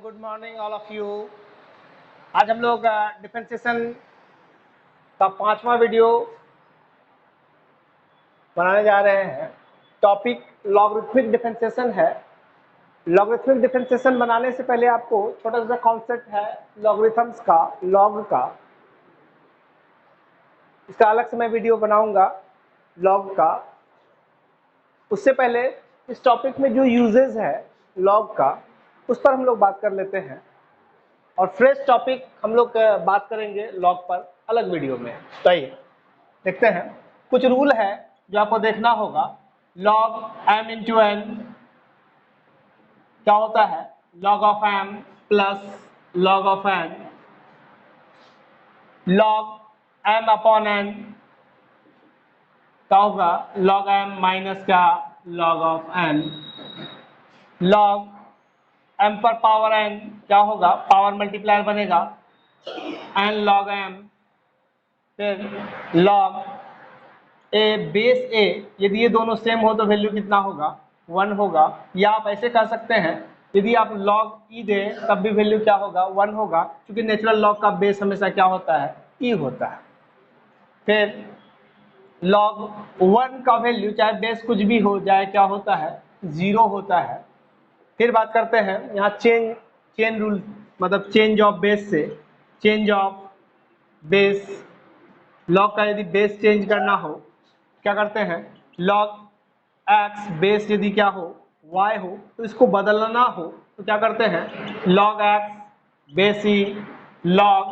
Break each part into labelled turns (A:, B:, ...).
A: Good morning all of you. आज हम लोग डिफरेंशिएशन का 5वां वीडियो बनाने जा रहे हैं। टॉपिक लॉगरिथमिक डिफरेंशिएशन है। लॉगरिथमिक डिफरेंशिएशन बनाने से पहले आपको छोटा सा कॉन्सेप्ट है लॉगरिथम्स का, लॉग का। इसका अलग से मैं वीडियो बनाऊंगा लॉग का। उससे पहले इस टॉपिक में जो यूजेस है लॉग का, उस पर हम लोग बात कर लेते हैं और फ्रेश टॉपिक हम लोग बात करेंगे लॉग पर अलग वीडियो में। तो आइए देखते हैं। कुछ रूल है जो आपको देखना होगा। लॉग m इंटू एन क्या होता है? Log of m plus log of n। Log m upon n क्या होगा? लॉग m माइनस क्या? Log of n। Log m power power n क्या होगा? पावर मल्टीप्लायर बनेगा n लॉग m। फिर लॉग a बेस a, यदि ये दोनों सेम हो तो वैल्यू कितना होगा? 1 होगा। या आप ऐसे कर सकते हैं, यदि आप लॉग e दें तब भी वैल्यू क्या होगा? 1 होगा, क्योंकि नेचुरल लॉग का बेस हमेशा क्या होता है? e होता है। फिर लॉग 1 का वैल्यू चाहे बेस कुछ भी हो जाए क्या होता है? 0 होता है। फिर बात करते हैं यहाँ चेन रूल, मतलब चेंज ऑफ बेस से। चेंज ऑफ बेस, लॉग का यदि बेस चेंज करना हो क्या करते हैं? लॉग x बेस यदि क्या हो? y हो, तो इसको बदलना हो तो क्या करते हैं? Log x base e log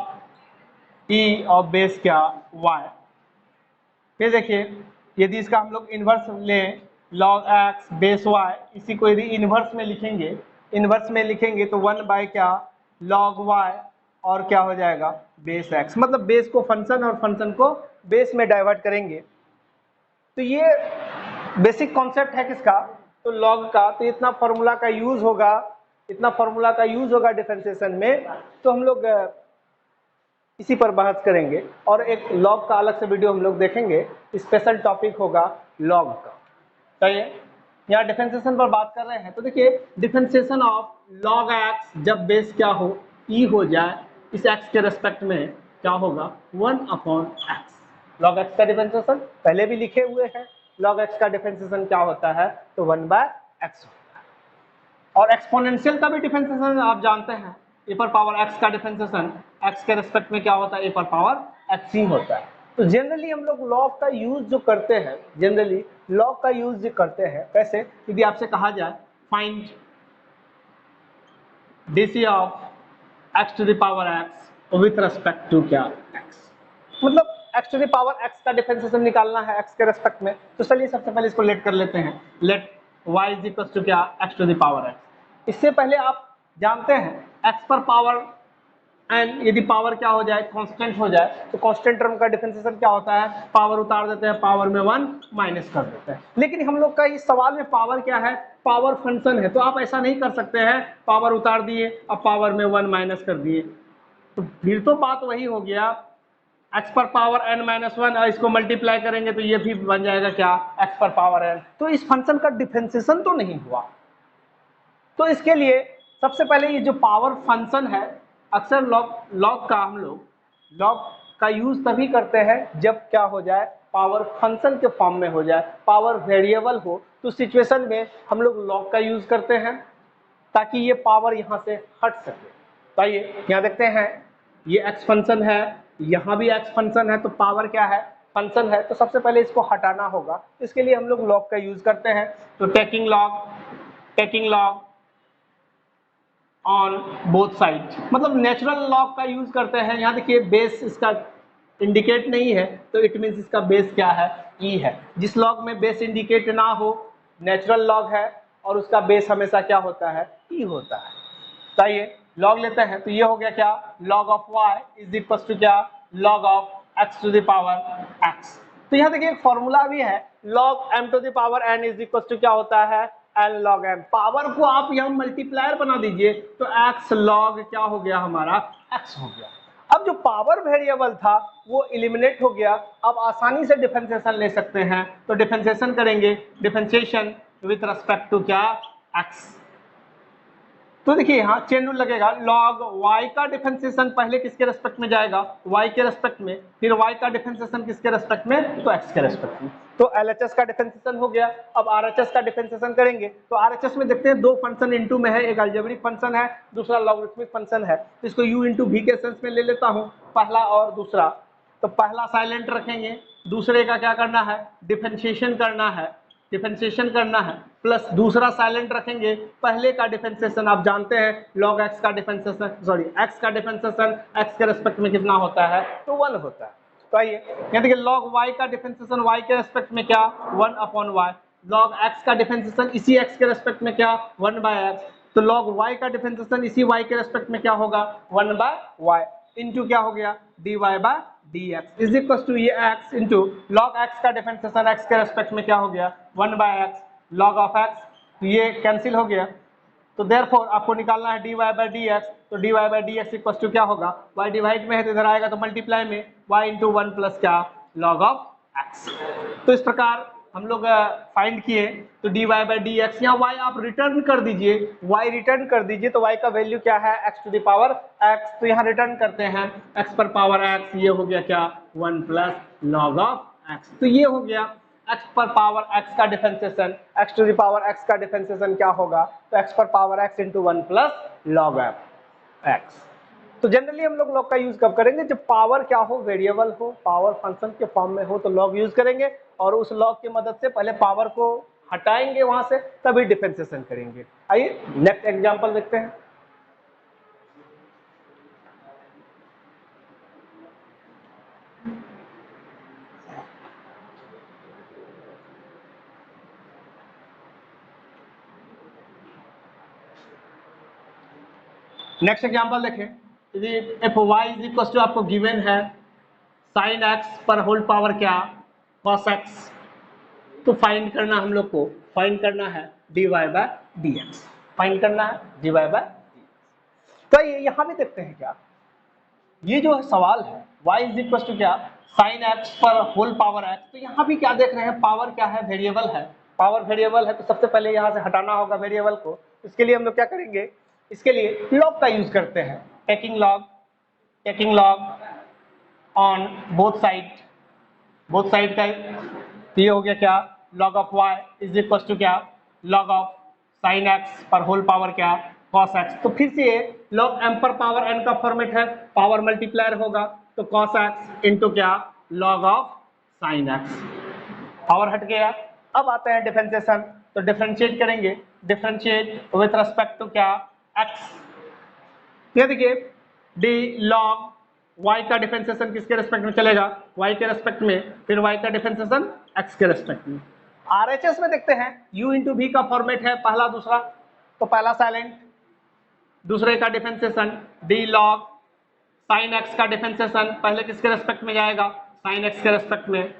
A: e और बेस क्या? y। फिर देखिए, यदि इसका हम लोग इन्वर्स लें, लॉग x बेस y, इसी को यदि इन्वर्स में लिखेंगे तो 1 बाय क्या? लॉग y और क्या हो जाएगा? Base x। मतलब बेस को फंक्शन और फंक्शन को बेस में डाइवर्ट करेंगे। तो ये बेसिक कॉन्सेप्ट है किसका? तो लॉग का। तो इतना फॉर्मूला का यूज होगा डिफरेंशिएशन में। तो हम लोग इसी पर बहस करेंगे और एक लॉग का अलग से वीडियो हम लोग देखेंगे। स्पेशल टॉपिक होगा लॉग का। तो ये यहाँ डिफरेंशिएशन पर बात कर रहे हैं। तो देखिए, डिफरेंशिएशन ऑफ लॉग एक्स जब बेस क्या हो? ई हो जाए, इस एक्स के रेस्पेक्ट में क्या होगा? 1 अपॉन एक्स। लॉग एक्स का डिफरेंशिएशन पहले भी लिखे हुए हैं। लॉग एक्स का डिफरेंशिएशन क्या होता है? तो 1 बाय एक्स होता है। और एक्सपोनेंशियल का भी डिफरेंशिएशन आप जानते हैं। ए पर पावर एक्स का डिफरेंशिएशन एक्स के रेस्पेक्ट में क्या होता है? ए पर पावर एक्स ही होता है। तो जनरली हम लोग लॉग का यूज जो करते हैं, कैसे? यदि आपसे कहा जाए find DC of x to the power x with respect to क्या? एक्स। मतलब x to the power x का डिफरेंशिएशन निकालना है एक्स के रेस्पेक्ट में। तो चलिए सबसे पहले इसको लेट कर लेते हैं। Let y is equal to क्या? X to the power x. इससे पहले आप जानते हैं एक्स पर पावर एन, यदि पावर क्या हो जाए? कांस्टेंट हो जाए, तो कांस्टेंट टर्म का डिफरेंशिएशन क्या होता है? पावर उतार देते हैं, पावर में 1 माइनस कर देते हैं। लेकिन हम लोग का इस सवाल में पावर क्या है? पावर फंक्शन है। तो आप ऐसा नहीं कर सकते हैं, पावर उतार दिए अब पावर में 1 माइनस कर दिए। तो फिर तो बात वही हो गया, x पर पावर n माइनस 1 और इसको मल्टीप्लाई करेंगे तो ये भी बन जाएगा क्या? x पर पावर n। तो इस फंक्शन का डिफरेंशिएशन तो नहीं हुआ। तो इसके लिए सबसे पहले ये जो पावर फंक्शन है, अक्सर लॉग का यूज तभी करते हैं जब क्या हो जाए? पावर फंक्शन के फॉर्म में हो जाए, पावर वेरिएबल हो। तो सिचुएशन में हम लोग लॉग का यूज करते हैं ताकि ये पावर यहाँ से हट सके। तो आइए यहाँ देखते हैं, ये x फंक्शन है, यहाँ भी x फंक्शन है, तो पावर क्या है? फंक्शन है। तो सबसे पहले इसको हटाना होगा, इसके लिए हम लोग लॉग का यूज करते हैं। तो taking log on both side, मतलब नेचुरल लॉग का यूज करते हैं। यहाँ देखिए बेस इसका इंडिकेट नहीं है, तो इट मीन्स इसका बेस क्या है? ई है। जिस लॉग में बेस इंडिकेट ना हो, नेचुरल लॉग है और उसका बेस हमेशा क्या होता है? ई होता है। तो आइए लॉग लेते हैं। तो ये हो गया क्या? Log of y is equal to क्या? Log of x to the power x। तो यहाँ देखिए एक फॉर्मूला भी है, log m to the power n is equal to क्या होता है? n log m। पावर को आप यहाँ मल्टीप्लायर बना दीजिए तो x लॉग क्या हो गया? हमारा x हो गया। अब जो पावर वेरिएबल था वो एलिमिनेट हो गया। अब आसानी से डिफरेंशिएशन ले सकते हैं। तो डिफरेंशिएशन करेंगे, डिफरेंशिएशन विथ रेस्पेक्ट टू क्या? x। तो देखिए यहाँ चेन रूल लगेगा, लॉग y का डिफरेंशिएशन पहले किसके रेस्पेक्ट में जाएगा, y के रेस्पेक्ट में, फिर y का डिफरेंशिएशन किसके रेस्पेक्ट में, तो x के रेस्पेक्ट में। तो LHS का डिफरेंशिएशन हो गया। अब RHS का डिफरेंशिएशन करेंगे तो RHS में देखते हैं दो फंक्शन इनटू में है, एक अलजेब्रिक फंक्शन है, दूसरा लॉगरिथमिक फंक्शन है। तो इसको u इंटू v के सेंस में ले लेता हूँ, पहला और दूसरा। तो पहला साइलेंट रखेंगे, दूसरे का क्या करना है, डिफरेंशिएशन करना है, डिफरेंशिएशन करना है, प्लस दूसरा साइलेंट रखेंगे, पहले का डिफरेंशिएशन आप जानते हैं लॉग x का डिफरेंशिएशन, सॉरी x का डिफरेंशिएशन x के रेस्पेक्ट में कितना होता है, तो 1 होता है। तो आइए यहाँ देखिए लॉग y का डिफरेंशिएशन y के रेस्पेक्ट में क्या, 1 अपॉन y, लॉग x का डिफरेंशिएशन इसी x के रेस्पेक्ट में क्या, 1 बाय x, तो लॉग y का डिफरेंशिएशन इसी y के रेस्पेक्ट में क्या होगा, 1 बाय y इंटू क्या हो गया, dy by dx is equal to ये x इंटू लॉग x का डिफरेंशिएशन x के रेस्पेक्ट में क्या हो गया, 1 by x log of x, तो ये कैंसिल हो गया। तो देयरफॉर आपको निकालना है dy बाय dx, तो dy by dx equal to क्या होगा, y डिवाइड में है तो इधर आएगा तो मल्टीप्लाई में y इंटू 1 प्लस क्या, लॉग ऑफ x। तो इस प्रकार हम लोग फाइंड किए, तो dy बाय dx, यहाँ y आप रिटर्न कर दीजिए, y रिटर्न कर दीजिए, तो y का वैल्यू क्या है, x to the power x, तो यहाँ रिटर्न करते हैं x पर पावर x, ये हो गया क्या, 1 प्लस लॉग ऑफ x। तो ये हो गया x पर पावर x का differentiation, x to the power x का डिफरेंशिएशन क्या होगा, तो x पर power x into 1 plus log of x। तो जनरली हम लोग लॉग का यूज कब करेंगे, जब पावर क्या हो, वेरिएबल हो, पावर फंक्शन के फॉर्म में हो, तो लॉग यूज करेंगे, और उस लॉग की मदद से पहले पावर को हटाएंगे वहां से, तभी डिफरेंशिएशन करेंगे। आइए नेक्स्ट एग्जांपल देखते हैं। नेक्स्ट एग्जांपल देखें, यदि f y is equal to आपको गिवन है साइन एक्स पर होल पावर क्या, कॉस एक्स, तो फाइंड करना हम लोग को, फाइंड करना है dy बाय dx, फाइंड करना है dy बाय dx। तो ये यहाँ भी देखते हैं क्या, ये जो सवाल है y इज इक्वल टू क्या, साइन एक्स पर होल पावर एक्स, तो यहाँ भी क्या देख रहे हैं, पावर क्या है, वेरिएबल है, पावर वेरिएबल है, तो सबसे पहले यहाँ से हटाना होगा वेरिएबल को। इसके लिए हम लोग क्या करेंगे, इसके लिए लॉग का यूज करते हैं, taking log on both side का, ये हो गया क्या, log of y is equal to क्या, लॉग ऑफ साइन एक्स पर होल पावर क्या, कॉस एक्स। तो फिर से log m power power n का फॉर्मेट है, पावर मल्टीप्लायर होगा, तो कॉस एक्स इंटू क्या, log of sine x, power हट गया। अब आते हैं डिफरेंशिएशन, तो डिफरेंशिएट करेंगे, डिफरेंशिएट विथ रेस्पेक्ट टू क्या, x। ये देखिए डी लॉग y का डिफरेंशिएशन किसके रेस्पेक्ट में चलेगा, y के रेस्पेक्ट में, फिर y का डिफरेंशिएशन x के रेस्पेक्ट में। RHS में देखते हैं u इंटू v का फॉर्मेट है, पहला दूसरा, तो पहला साइलेंट, दूसरे का differentiation D log sign x का डिफरेंशिएशन पहले किसके रेस्पेक्ट में जाएगा, साइन x के रेस्पेक्ट में,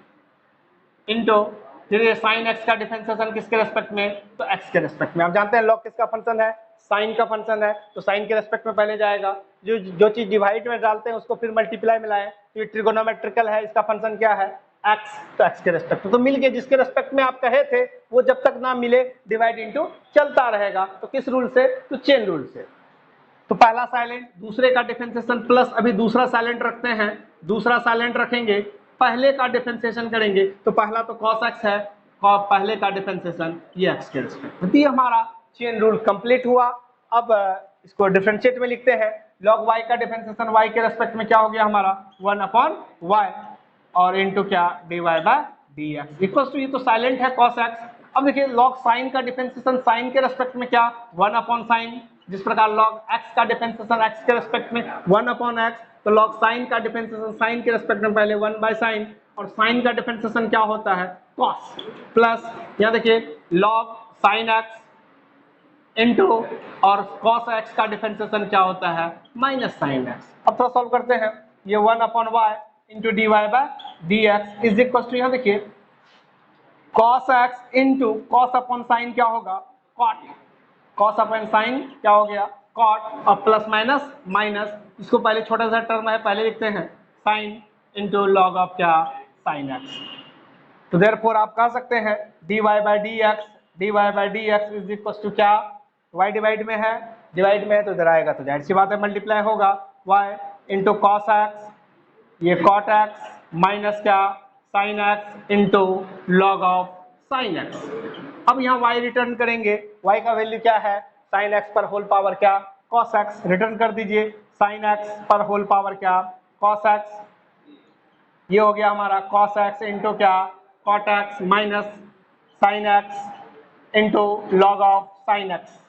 A: इंटू फिर साइन x का डिफरेंशिएशन किसके रेस्पेक्ट में, तो x के रेस्पेक्ट में। आप जानते हैं लॉग किसका फंक्शन है, साइन का फंक्शन है, तो साइन के रेस्पेक्ट में पहले जाएगा, जो चीज डिवाइड में डालते हैं उसको फिर मल्टीप्लाई में लाएं, तो ये ट्रिगोनोमेट्रिकल है, इसका फंक्शन क्या है, x, तो x के रेस्पेक्ट में। तो मिल गए, जिसके रेस्पेक्ट में आप कहे थे वो जब तक ना मिले डिवाइड इनटू चलता रहेगा, तो किस रूल से, तो चेन रूल से। तो पहला साइलेंट, दूसरे का डिफरेंशिएशन प्लस अभी दूसरा साइलेंट रखते हैं, दूसरा साइलेंट रखेंगे, पहले का डिफरेंशिएशन करेंगे, तो पहला तो cos x है, पहले का डिफरेंशिएशन ये x के रेस्पेक्ट में। हमारा चेन रूल कंप्लीट हुआ। अब इसको डिफरेंशिएट में लिखते हैं, log y का डिफरेंशिएशन y के रेस्पेक्ट में क्या हो गया हमारा, 1 अपॉन y, और इनटू क्या, dy by dx equals to, ये तो साइलेंट है cos x। अब देखिए log साइन का डिफरेंशिएशन साइन के रेस्पेक्ट में क्या, 1 अपॉन साइन, जिस प्रकार log x का डिफरेंशिएशन x के रेस्पेक्ट में 1 अपॉन x, तो log साइन का डिफरेंशिएशन साइन के रेस्पेक्ट में पहले 1 बाय साइन, और साइन का डिफरेंशिएशन क्या होता है, cos, प्लस यहाँ देखिए log साइन x इंटू और cos x का डिफरेंशिएशन क्या होता है, माइनस साइन x। अब थोड़ा सॉल्व करते हैं, ये 1 upon y into d y by d x is equal to, यहाँ देखिए cos x into cos upon sine क्या होगा, cot, cos अपॉन साइन क्या हो गया, cot, और प्लस माइनस माइनस, इसको पहले छोटा सा टर्म है पहले लिखते हैं, साइन इंटू लॉग ऑफ क्या, साइन x। तो देयरफॉर आप कह सकते हैं dy by dx, dy by dx is equal to क्या, y डिवाइड में है डिवाइड में है तो इधर आएगा तो जाहिर सी बात है मल्टीप्लाई होगा, y इंटू कॉस एक्स, ये कॉट एक्स माइनस क्या sine x into log of sine x. अब यहाँ y रिटर्न करेंगे, y का वैल्यू क्या है साइन एक्स पर होल पावर क्या कॉस एक्स, रिटर्न कर दीजिए साइन एक्स पर होल पावर क्या कॉस एक्स, ये हो गया हमारा कॉस एक्स इंटू क्या cot x minus sine x into log of sine x.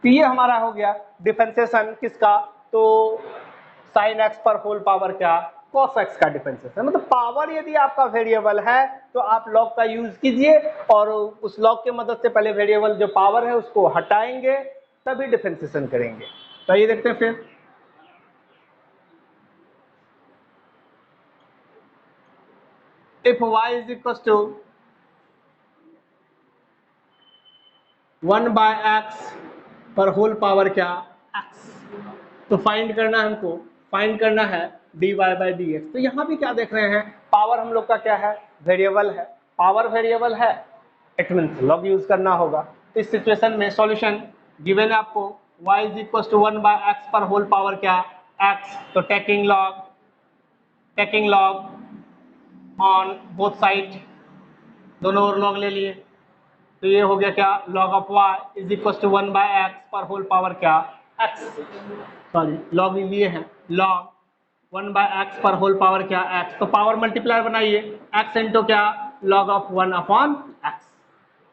A: तो ये हमारा हो गया डिफरेंशिएशन किसका, तो साइन एक्स पर होल पावर क्या cos x का डिफरेंशिएशन। मतलब पावर यदि आपका वेरिएबल है तो आप लॉग का यूज कीजिए और उस लॉग की मदद से पहले वेरिएबल जो पावर है उसको हटाएंगे तभी डिफरेंशिएशन करेंगे। तो ये देखते हैं फिर if y is equal to 1/x पर होल पावर क्या x, तो फाइंड करना है हमको, फाइंड करना है dy/dx। तो यहाँ भी क्या देख रहे हैं पावर हम लोग का क्या है वेरिएबल है, पावर वेरिएबल है इट मीन्स लॉग यूज करना होगा। तो इस सिचुएशन में सॉल्यूशन गिवन है आपको y is equal to 1/x पर होल पावर क्या x, तो taking log on both side, दोनों ओर लॉग ले लिए, तो ये हो गया क्या log of y is equal to 1/x पर होल पावर क्या x, सॉरी लॉग लिए हैं log 1/x पर होल पावर क्या x, तो पावर मल्टीप्लायर बनाइए x इंटू क्या log ऑफ 1/x।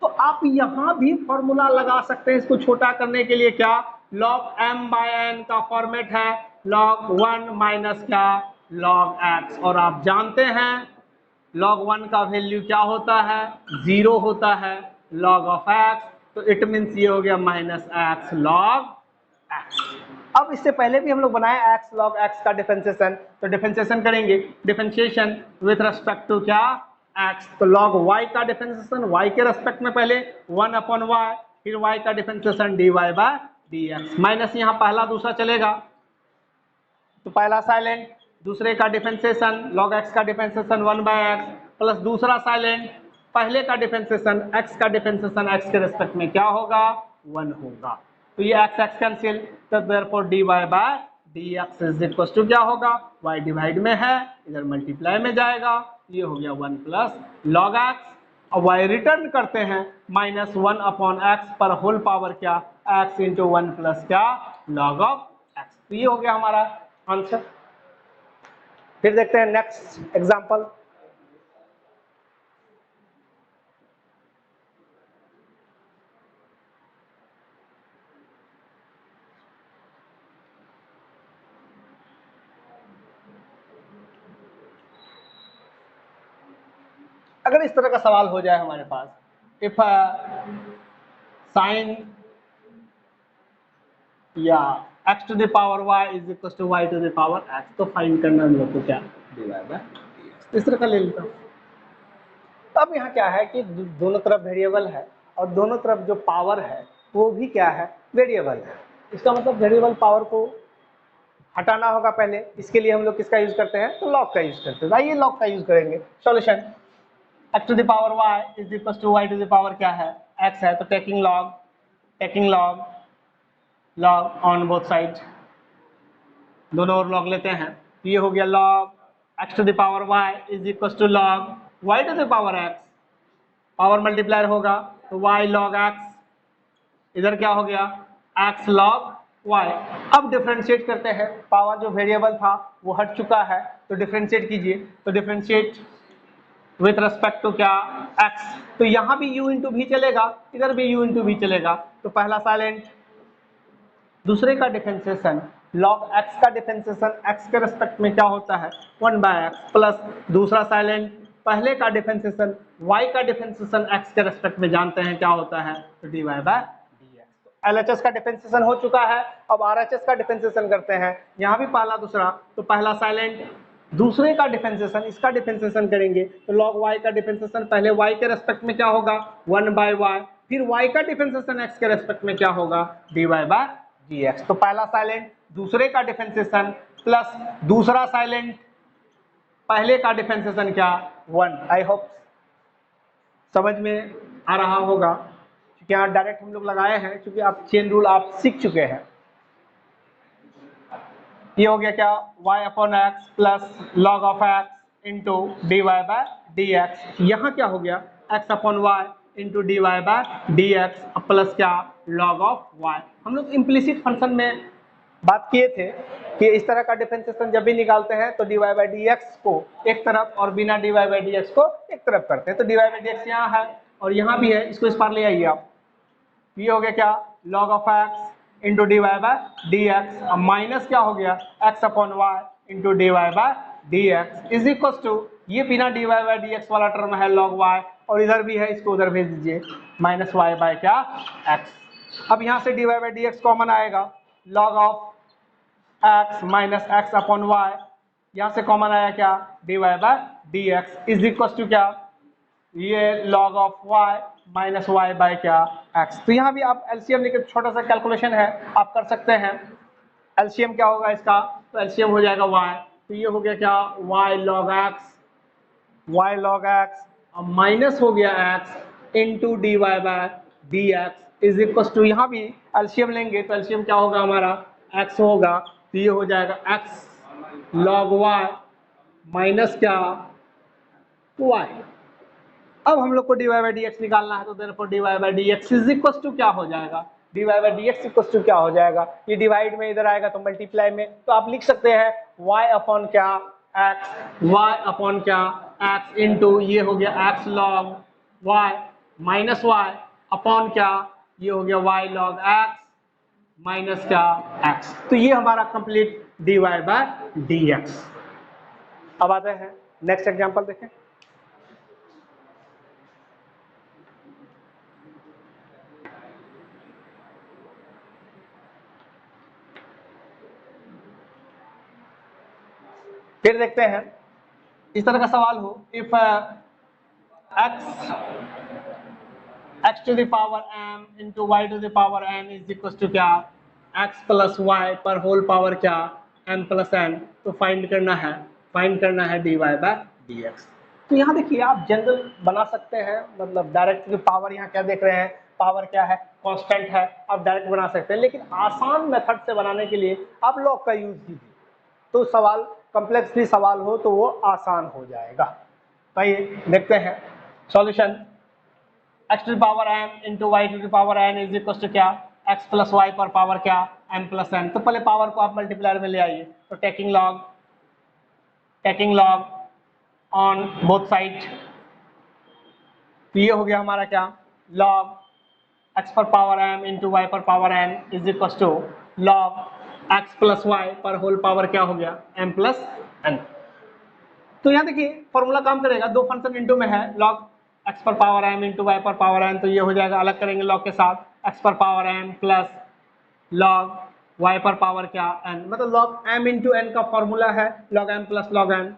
A: तो आप यहाँ भी फॉर्मूला लगा सकते हैं इसको छोटा करने के लिए, क्या log m/n का फॉर्मेट है log 1 माइनस क्या log x, और आप जानते हैं log 1 का वैल्यू क्या होता है 0 होता है log ऑफ x, तो इट मीन्स ये हो गया माइनस x log x। अब इससे पहले भी हम लोग बनाए x log x का डिफरेंशिएशन, तो डिफरेंशिएशन करेंगे, डिफरेंशिएशन विथ रेस्पेक्ट टू क्या x, तो log y का डिफरेंशिएशन y के रेस्पेक्ट में पहले 1/y, फिर y का डिफरेंशिएशन dy/dx, माइनस यहाँ पहला दूसरा चलेगा तो पहला साइलेंट, दूसरे का डिफरेंशिएशन log x का डिफरेंशिएशन 1/x प्लस दूसरा साइलेंट, पहले का डिफरेंशिएशन x का डिफरेंशिएशन x के रेस्पेक्ट में क्या होगा 1 होगा, तो ये x x कैंसिल, तो therefore dy/dx is equal to क्या होगा y डिवाइड में है इधर मल्टीप्लाई में जाएगा, ये हो गया 1 प्लस log x, अब y रिटर्न करते हैं माइनस 1/x पर होल पावर क्या x इंटू 1 प्लस क्या log ऑफ x। तो ये हो गया हमारा आंसर। फिर देखते हैं नेक्स्ट एग्जांपल। अगर इस तरह का सवाल हो जाए हमारे पास, इफ साइन या x to the power y is equal to y to the power x, तो फाइंड करना हम लोग को क्या dy/dx, इस तरह का ले लेता हूँ। अब यहाँ क्या है कि दोनों तरफ वेरिएबल है और दोनों तरफ जो पावर है वो भी क्या है वेरिएबल है, इसका मतलब वेरिएबल पावर को हटाना होगा पहले, इसके लिए हम लोग किसका यूज करते हैं तो लॉग का यूज करते हैं। आइए लॉग का यूज करेंगे। Solution x to the power y is equal to y to the power क्या है x है, तो taking log on both side, दोनों ओर लॉग लेते हैं, तो ये हो गया log x to the power y is equal to log y to the power x, power multiplier होगा तो y log x, इधर क्या हो गया x log y। अब डिफरेंशिएट करते हैं, पावर जो वेरिएबल था वो हट चुका है तो डिफरेंशिएट कीजिए, तो डिफरेंशिएट विथ रेस्पेक्ट टू क्या x, तो यहाँ भी u इंटू भी चलेगा इधर भी u इंटू भी चलेगा, तो पहला साइलेंट, दूसरे का डिफरेंशिएशन log x का डिफरेंशिएशन x के रेस्पेक्ट में क्या होता है 1/x प्लस दूसरा साइलेंट, पहले का डिफरेंशिएशन y का डिफरेंशिएशन x के रेस्पेक्ट में जानते हैं क्या होता है तो dy/dx। तो LHS का डिफरेंशिएशन हो चुका है, अब RHS का डिफरेंशिएशन करते हैं, यहाँ भी पहला दूसरा, तो पहला साइलेंट, दूसरे का डिफरेंशिएशन इसका डिफरेंशिएशन करेंगे तो log y का डिफरेंशिएशन पहले y के रेस्पेक्ट में क्या होगा 1/y, फिर y का डिफरेंशिएशन x के रेस्पेक्ट में क्या होगा dy/dx। तो पहला साइलेंट, दूसरे का डिफरेंशिएशन प्लस दूसरा साइलेंट, पहले का डिफरेंशिएशन क्या 1। आई होप समझ में आ रहा होगा। यहाँ डायरेक्ट हम लोग लगाए हैं क्योंकि आप चेन रूल आप सीख चुके हैं। ये हो गया क्या, y upon x plus log of x into d y by d x. यहाँ क्या हो गया, x upon y into d y by d x plus क्या, लॉग ऑफ y। हम लोग इम्प्लिसिट फंक्शन में बात किए थे कि इस तरह का डिफरेंशिएशन जब भी निकालते हैं तो d y by d x को एक तरफ और बिना d y by d x को एक तरफ करते हैं। तो d y by d x यहाँ है और यहाँ भी है, इसको इस पार ले आइए आप। ये हो गया क्या, log of x into d y by d x, अब माइनस क्या हो गया, x upon y into d y by d x is equal to, ये बिना d y by d x वाला टर्म है log y और इधर भी है, इसको उधर भेज दीजिए, माइनस वाई बाय क्या x। अब यहाँ से d y by d x common आएगा, log of x minus x upon y, यहाँ से कॉमन आया क्या, d y by d x is equal to क्या, ये log of y minus y by क्या x। तो यहाँ भी आप एलसीएम लेकर, छोटा सा कैलकुलेशन है आप कर सकते हैं। एलसीएम क्या होगा इसका, तो एलसीएम हो जाएगा y, तो ये हो गया क्या, y log x अब माइनस हो गया x into d y by d x is equal to, यहाँ भी एलसीएम लेंगे तो एलसीएम क्या होगा हमारा, x होगा, तो ये हो जाएगा x log y माइनस क्या y। अब हम लोग को d y by d x निकालना है, तो therefore d y by d x is equal to क्या हो जाएगा, d y by d x equal to क्या हो जाएगा, ये डिवाइड में इधर आएगा तो मल्टीप्लाई में, तो आप लिख सकते हैं y अपॉन क्या x, y अपॉन क्या x इंटू ये हो गया x log y minus y upon क्या, ये हो गया y log x माइनस क्या x। तो ये हमारा complete d y by d x. अब आते हैं नेक्स्ट एग्जांपल देखें। फिर देखते हैं इस तरह का सवाल हो, if x to the power m into y to the power n is equal to क्या, x प्लस y पर होल पावर क्या m प्लस n। तो फाइंड करना है dy बाय dx। तो यहाँ देखिए आप जनरल बना सकते हैं, मतलब डायरेक्ट पावर, यहाँ क्या देख रहे हैं, पावर क्या है, कांस्टेंट है, आप डायरेक्ट बना सकते हैं, लेकिन आसान मेथड से बनाने के लिए आप लॉग का यूज कीजिए, तो सवाल कॉम्प्लेक्स भी सवाल हो तो वो आसान हो जाएगा। तो ये देखते हैं solution, x to the power m into y to the power n is equal to क्या, x प्लस वाई पर पावर क्या m प्लस n। तो पहले पावर को आप मल्टीप्लायर में ले आइए, तो taking log on both side, तो ये हो गया हमारा क्या, log x पर पावर m इंटू वाई पर power n is equal to log x plus y पर होल पावर क्या हो गया m प्लस n। तो यहाँ देखिए फॉर्मूला काम करेगा, दो फंक्शन इंटू में है, log x पर पावर m इंटू वाई पर पावर n, तो ये हो जाएगा, अलग करेंगे log के साथ, x पर power m plus log y पर पावर क्या n, मतलब log m इंटू n का फॉर्मूला है log m plus log n।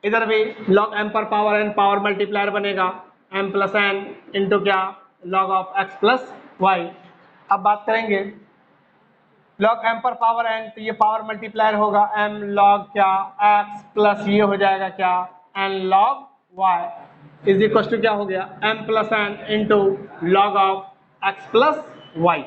A: इधर भी log m power power n power multiplier बनेगा m प्लस n इंटू क्या log of x plus y। अब बात करेंगे log m power power n, तो ये पावर मल्टीप्लायर होगा m log क्या x प्लस ये हो जाएगा क्या n log y is equal to क्या हो गया m plus n into log of x plus y।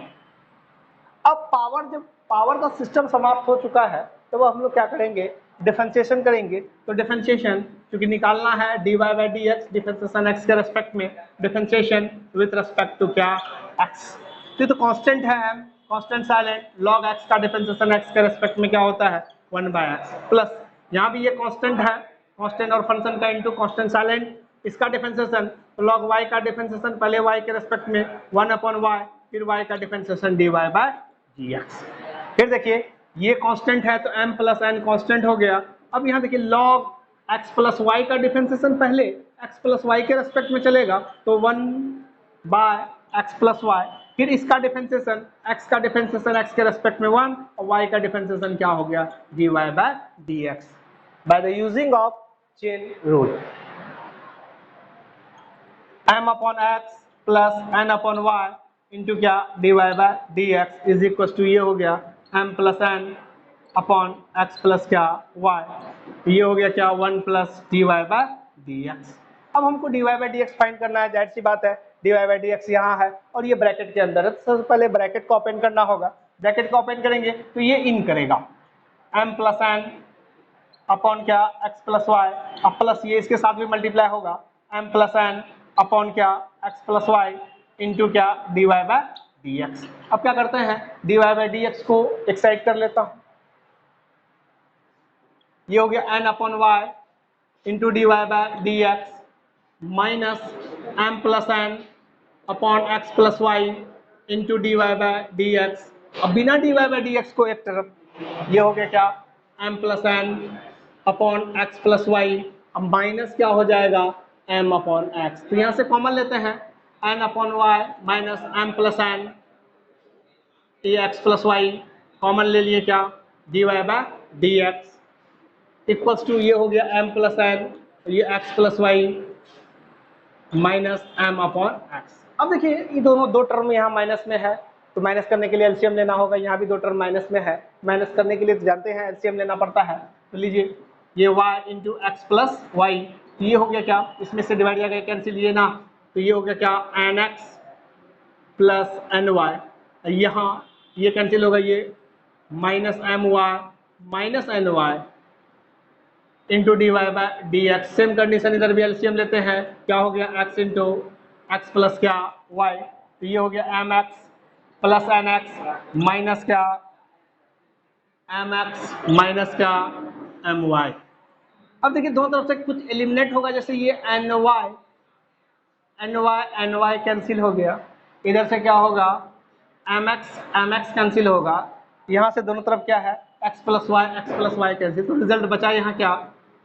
A: अब जब पावर का सिस्टम समाप्त हो चुका है तो हम लोग क्या करेंगे, डिफरेंशिएशन करेंगे। तो डिफरेंशिएशन क्योंकि निकालना है d y by d x, differentiation x के रेस्पेक्ट में, डिफरेंशिएशन विथ रेस्पेक्ट टू क्या एक्स। तो कांस्टेंट है m, constant silent, log x का डिफरेंशिएशन x के रेस्पेक्ट में क्या होता है 1 बाय x, प्लस यहाँ भी ये कांस्टेंट है, कांस्टेंट और फंक्शन का इनटू कांस्टेंट साइलेंट, इसका डिफरेंशिएशन, तो log y का डिफरेंशिएशन पहले y के रेस्पेक्ट में 1 अपॉन y, फिर y का डिफरेंशिएशन dy बाय dx। फिर देखिए ये कांस्टेंट है तो m प्लस n कांस्टेंट हो गया। अब यहाँ देखिए log x प्लस y का डिफरेंशिएशन पहले x प्लस y के रेस्पेक्ट में चलेगा तो 1 बाय x प्लस y, फिर इसका डिफरेंशिएशन x का डिफरेंशिएशन x के रेस्पेक्ट में 1 और y का डिफरेंशिएशन क्या हो गया dy by dx by the using of chain rule. m upon x plus n upon y into क्या dy by dx is equal to ये हो गया m plus n upon x plus क्या y, ये हो गया क्या 1 प्लस dy बाय dx। अब हमको dy बाय dx फाइंड करना है, जाहिर सी बात है dy बाई डी एक्स यहाँ है और ये ब्रैकेट के अंदर है। तो सबसे पहले ब्रैकेट को ओपन करना होगा, ब्रैकेट को ओपन करेंगे तो ये इन करेगा m प्लस एन अपॉन क्या x प्लस वाई, अब प्लस ये इसके साथ भी मल्टीप्लाई होगा m प्लस एन अपॉन क्या x प्लस वाई इंटू क्या dy बाई डी एक्स। अब क्या करते हैं, dy बाई डी एक्स को एक साइड कर लेता हूँ, ये हो गया n upon y into dy by d x minus m plus n upon x plus y into d y by d x. अब बिना d y by d x को एक तरफ, ये हो गया क्या m plus n upon x plus y, अब माइनस क्या हो जाएगा m अपॉन x, तो यहाँ से कॉमन लेते हैं n upon y minus m plus n x plus y, common ले लिए क्या d y by d x equals to ये हो गया m प्लस एन, ये x plus y minus m upon x। अब देखिए ये दोनों दो टर्म यहाँ माइनस में है, तो माइनस करने के लिए एलसीएम लेना होगा, यहाँ भी दो टर्म माइनस में है, माइनस करने के लिए तो जानते हैं एलसीएम लेना पड़ता है। तो लीजिए ये y into x plus y, ये हो गया क्या, इसमें से डिवाइड किया गया कैंसिल ये ना, तो ये हो गया क्या n x plus n y, यहाँ ये कैंसिल होगा, ये minus m y minus n y into d y by d x. Same condition इधर भी एलसीएम लेते हैं, क्या हो गया एक्स इंटू एक्स प्लस क्या वाई, तो ये हो गया m x plus n x minus क्या एम एक्स माइनस क्या एम वाई। अब देखिए दोनों तरफ से कुछ एलिमिनेट होगा, जैसे ये एन वाई कैंसिल हो गया, इधर से क्या होगा एम एक्स कैंसिल होगा, यहाँ से दोनों तरफ क्या है एक्स प्लस वाई कैंसिल, तो रिजल्ट बचा यहाँ क्या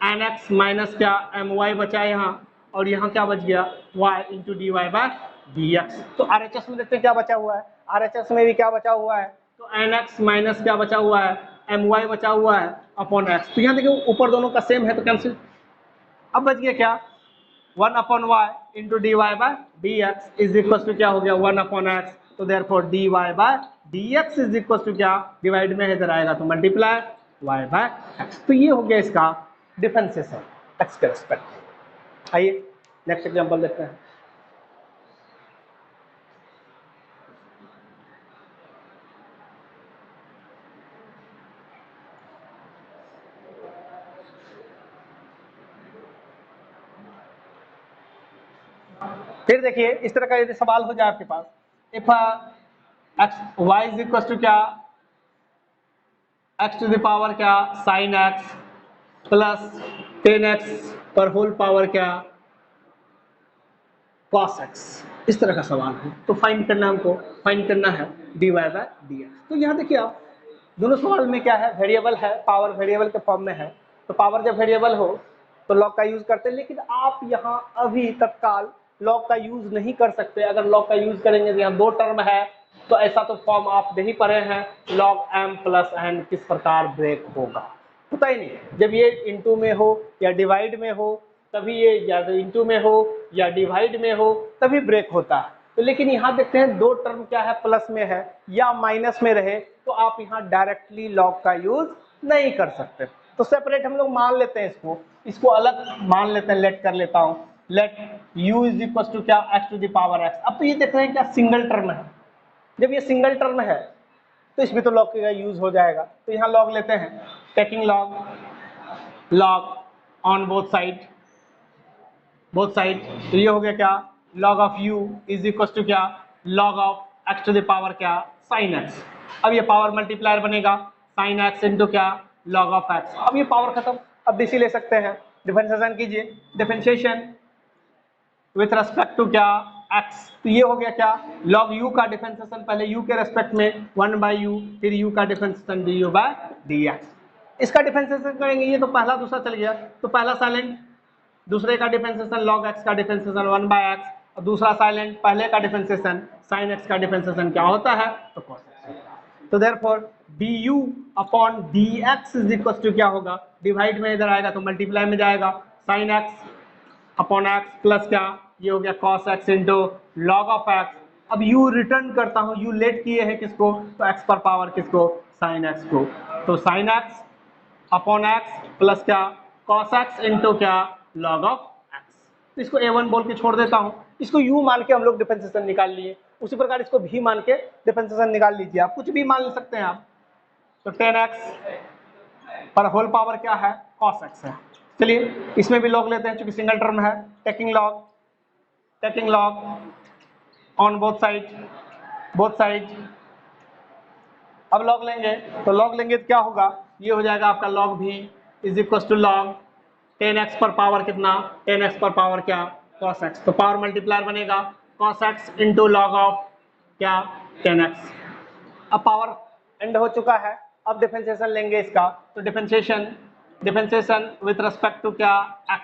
A: एन एक्स माइनस क्या एम वाई बचा यहाँ, और यहाँ क्या बच गया y into d y by d x. तो आर एच एस में देखते हैं क्या बचा हुआ है, आर एच एस में भी क्या बचा हुआ है, तो एन एक्स माइनस क्या बचा हुआ है एम वाई बचा हुआ है अपॉन एक्स। तो यहाँ देखिए ऊपर दोनों का सेम है तो कैंसिल, अब बच गया क्या 1 upon y into d y by d x is equal to क्या हो गया 1 अपॉन एक्स, तो therefore d y by d x is equal to क्या डिवाइड में इधर आएगा तो मल्टीप्लाई वाई बाई एक्स। तो ये हो गया इसका डिफरेंशिएशन एक्स के रेस्पेक्ट। आइए नेक्स्ट एग्जांपल देखते हैं। फिर देखिए इस तरह का यदि सवाल हो जाए आपके पास, if x y is equal to क्या एक्स टू द पावर क्या साइन एक्स प्लस 10x पर होल पावर क्या cos x, इस तरह का सवाल है तो फाइंड करना हमको, फाइंड करना है dy बाई dx। तो यहाँ देखिए आप दोनों सवाल में क्या है वेरिएबल है, पावर वेरिएबल के फॉर्म में है, तो पावर जब वेरिएबल हो तो लॉग का यूज करते हैं, लेकिन आप यहाँ अभी तत्काल लॉग का यूज नहीं कर सकते। अगर लॉग का यूज करेंगे तो यहाँ दो टर्म है, तो ऐसा तो फॉर्म आप नहीं पढ़े हैं, लॉग m प्लस n किस प्रकार ब्रेक होगा पता ही नहीं। जब ये इंटू में हो या डिवाइड में हो तभी ये, या तो इंटू में हो या डिवाइड में हो तभी ब्रेक होता है। तो लेकिन यहाँ देखते हैं दो टर्म क्या है प्लस में है या माइनस में रहे तो आप यहाँ डायरेक्टली लॉग का यूज नहीं कर सकते, तो सेपरेट हम लोग मान लेते हैं, इसको अलग मान लेते हैं, लेट कर लेता हूँ, let u is equal to क्या x to the power x। अब तो ये देख रहे हैं क्या सिंगल टर्म है, जब ये सिंगल टर्म है तो इसमें तो लॉग का यूज हो जाएगा, तो यहाँ लॉग लेते हैं, taking log on both side, तो ये हो गया क्या log of u is equal to क्या log of x to the power क्या sin x। अब ये पावर मल्टीप्लायर बनेगा sin x इंटू क्या log ऑफ x। अब ये पावर खत्म, अब डीसी ले सकते हैं, डिफरेंशिएशन कीजिए, डिफरेंशिएशन विथ रेस्पेक्ट टू क्या x, तो ये हो गया क्या log u का डिफरेंशिएशन, पहले u के रेस्पेक्ट में 1 बाई u, फिर u का डिफरेंशिएशन du बाई dx। इसका डिफरेंशिएशन करेंगे, ये तो पहला दूसरा चल गया, तो पहला साइलेंट, दूसरे का डिफरेंशिएशन log x का डिफरेंशिएशन 1 बाई x, और दूसरा साइलेंट, पहले का डिफरेंशिएशन sin x का डिफरेंशिएशन क्या होता है तो cos x। तो therefore du upon dx is equal to क्या होगा, डिवाइड में इधर आएगा तो मल्टीप्लाई में जाएगा, sin x upon x plus क्या ये हो गया cos x into log of x। अब u रिटर्न करता हूँ, u लेट किए हैं किसको तो x पर पावर किसको sin x को, तो sin x upon x plus क्या cos x इंटू क्या log ऑफ x। तो इसको a1 बोल के छोड़ देता हूँ, इसको u मान के हम लोग डिफरेंशिएशन निकाल लिए, उसी प्रकार इसको v मान के डिफरेंशिएशन निकाल लीजिए, आप कुछ भी मान ले सकते हैं आप। तो 10x पर होल पावर क्या है, cos x है। चलिए इसमें भी लॉग लेते हैं, क्योंकि सिंगल टर्म है, taking log on both side. अब लॉग लेंगे तो क्या होगा, ये हो जाएगा आपका log v is equal to log 10x पर पावर कितना, 10x पर पावर क्या, cos x। तो पावर मल्टीप्लायर बनेगा cos x into log of क्या, 10x। अब पावर एंड हो चुका है, अब डिफरेंशिएशन लेंगे इसका, तो डिफरेंशिएशन विथ रिस्पेक्ट टू क्या, x।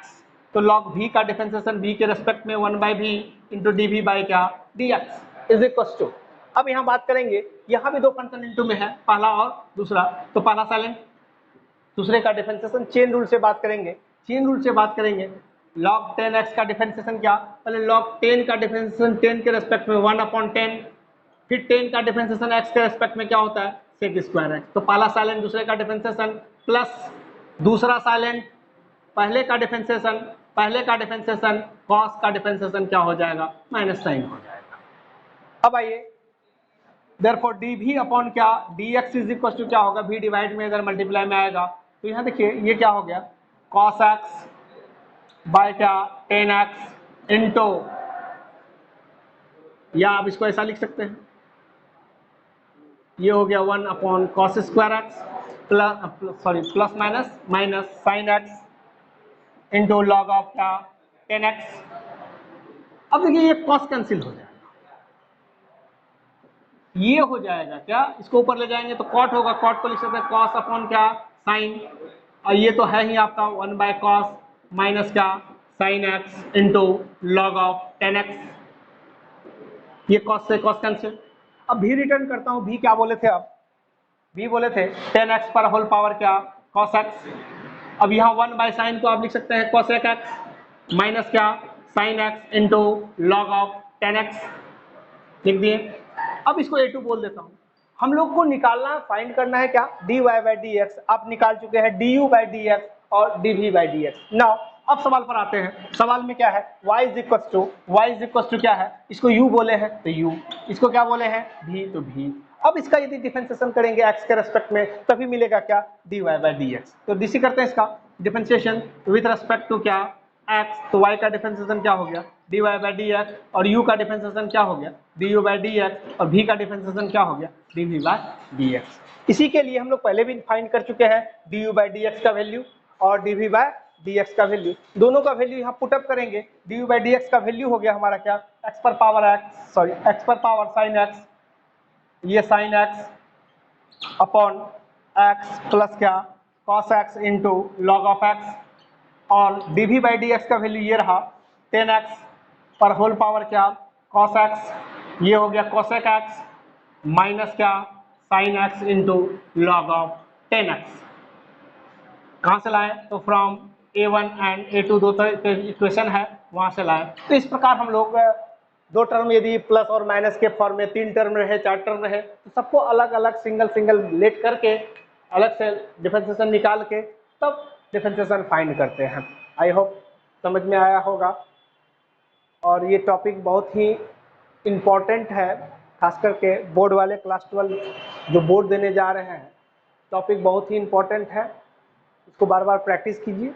A: तो log v का डिफरेंशिएशन v के रिस्पेक्ट में 1/v इंटू dv बाई क्या, dx इज इक्वल टू। अब यहाँ बात करेंगे, यहाँ भी दो फंक्शन इंटू में है, पहला और दूसरा, तो पहला साइलेंट, दूसरे का डिफरेंशिएशन चेन रूल से बात करेंगे। log 10x का डिफरेंशिएशन क्या, पहले log 10 का डिफरेंशिएशन 10 के रेस्पेक्ट में 1/10, फिर 10 का डिफरेंशिएशन x के रेस्पेक्ट में क्या होता है, sec स्क्वायर x। तो पहला साइलेंट दूसरे का डिफरेंशिएशन प्लस दूसरा साइलेंट पहले का डिफरेंशिएशन cos का डिफरेंशिएशन क्या हो जाएगा, माइनस साइन हो जाएगा। अब आइए therefore dv अपॉन क्या, dx इज इक्वल टू क्या होगा, v डिवाइड में अगर मल्टीप्लाई में आएगा तो यहाँ देखिए ये क्या हो गया, cos x बाय क्या, 10x इंटू, या आप इसको ऐसा लिख सकते हैं, ये हो गया 1 upon cos square x plus minus sine x into log of क्या, 10x। अब देखिए ये cos कैंसिल हो जाएगा, ये हो जाएगा क्या, इसको ऊपर ले जाएंगे तो cot होगा, cot को लिख सकते हैं cos अपॉन क्या, साइन, और ये तो है ही आपका 1/cos माइनस क्या, sine x into log of 10x। ये cos से cos कैंसिल। अब भी रिटर्न करता हूँ, भी क्या बोले थे, अब भी बोले थे 10x पर होल पावर क्या, cos x। अब यहाँ 1/sin को आप लिख सकते हैं cosec x माइनस क्या, sin x into log of 10x लिख दिए। अब इसको a2 बोल देता हूँ, हम लोग को निकालना, फाइंड करना है क्या, dy/dx, आप निकाल चुके हैं du/dx और dv/dx। नाउ अब सवाल पर आते हैं, सवाल में क्या है, y इज इक्वल टू क्या है, इसको u बोले हैं तो u, इसको क्या बोले हैं v तो v। अब इसका यदि डिफरेंशिएशन करेंगे x के रेस्पेक्ट में तभी मिलेगा क्या, dy/dx। तो डीसी करते हैं इसका डिफरेंशिएशन विथ रेस्पेक्ट टू क्या, x, तो y का डिफरेंशिएशन क्या हो गया, dy/dx, और u का डिफरेंशिएशन क्या हो गया, du/dx, और v का डिफरेंशिएशन क्या हो गया, dv/dx। इसी के लिए हम लोग पहले भी फाइंड कर चुके हैं du/dx का वैल्यू और dv/dx का वैल्यू, दोनों का वैल्यू यहाँ पुटअप करेंगे। du/dx का वैल्यू हो गया हमारा क्या, x पर पावर साइन x, ये sine x upon x plus क्या, cos x into log of x, और dv/dx का वैल्यू ये रहा 10x पर होल पावर क्या, cos x, ये हो गया cosec x माइनस क्या, sin x into log of 10x। कहाँ से लाए, तो फ्रॉम a1 एंड a2 दो इक्वेशन है वहां से लाए। तो इस प्रकार हम लोग दो टर्म यदि प्लस और माइनस के फॉर्म में, 3 टर्म रहे, 4 टर्म रहे, तो सबको अलग अलग सिंगल लेट करके अलग से डिफरेंशिएशन निकाल के तब डिफरेंशिएशन फाइंड करते हैं। आई होप समझ में आया होगा। और ये टॉपिक बहुत ही इम्पोर्टेंट है, खास करके बोर्ड वाले क्लास 12 जो बोर्ड देने जा रहे हैं, टॉपिक बहुत ही इम्पोर्टेंट है, इसको बार बार प्रैक्टिस कीजिए।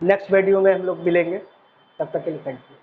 A: नेक्स्ट वीडियो में हम लोग मिलेंगे, तब तक के लिए थैंक यू।